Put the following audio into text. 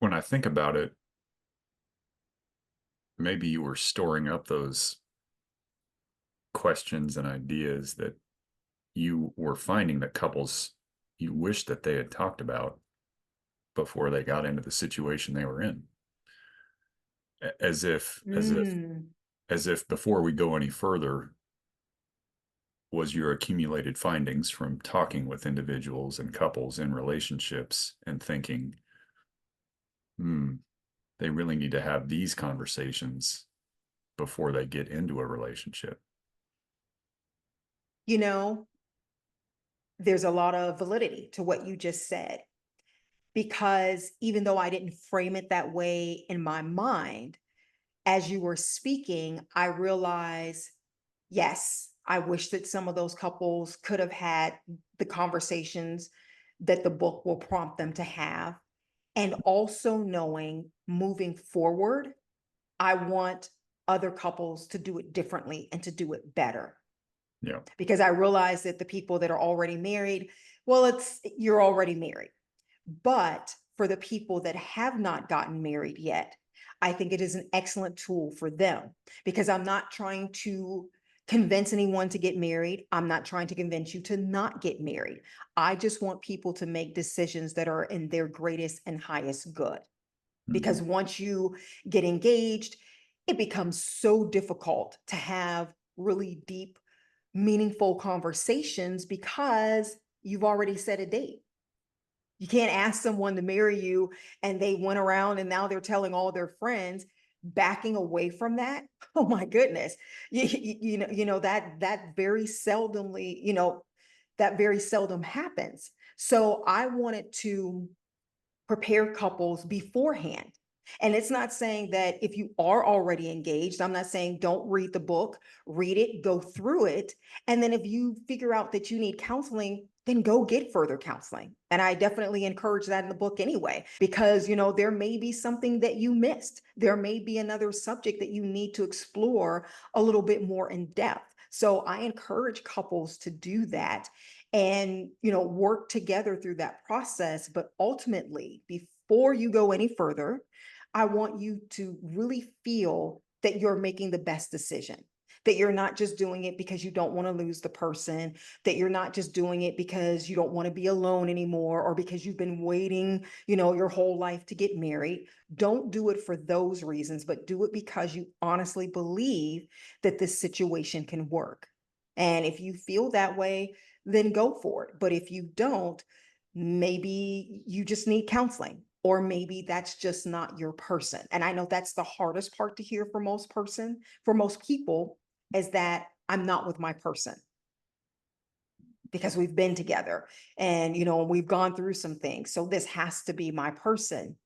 when I think about it, maybe you were storing up those questions and ideas that you were finding that couples you wish that they had talked about before they got into the situation they were in. As if Mm. as if before we go any further was your accumulated findings from talking with individuals and couples in relationships and thinking, hmm, they really need to have these conversations before they get into a relationship. You know, there's a lot of validity to what you just said because even though I didn't frame it that way in my mind, as you were speaking, I realized, yes, I wish that some of those couples could have had the conversations that the book will prompt them to have. And also knowing moving forward, I want other couples to do it differently and to do it better. Yeah. Because I realize that the people that are already married, well, it's you're already married. But for the people that have not gotten married yet, I think it is an excellent tool for them because I'm not trying to convince anyone to get married. I'm not trying to convince you to not get married. I just want people to make decisions that are in their greatest and highest good. Because Mhm. once you get engaged, it becomes so difficult to have really deep, meaningful conversations because you've already set a date. You can't ask someone to marry you and they went around and now they're telling all their friends, backing away from that. Oh my goodness. That very seldomly, that very seldom happens. So I wanted to prepare couples beforehand. And it's not saying that if you are already engaged, I'm not saying don't read the book, read it, go through it. And then if you figure out that you need counseling, then go get further counseling. And I definitely encourage that in the book anyway, because, there may be something that you missed. There may be another subject that you need to explore a little bit more in depth. So I encourage couples to do that and work together through that process. But ultimately, before you go any further, I want you to really feel that you're making the best decision, that you're not just doing it because you don't want to lose the person, that you're not just doing it because you don't want to be alone anymore or because you've been waiting, your whole life to get married. Don't do it for those reasons, but do it because you honestly believe that this situation can work. And if you feel that way, then go for it. But if you don't, maybe you just need counseling, or maybe that's just not your person. And I know that's the hardest part to hear for most people, is that I'm not with my person because we've been together and we've gone through some things. So this has to be my person.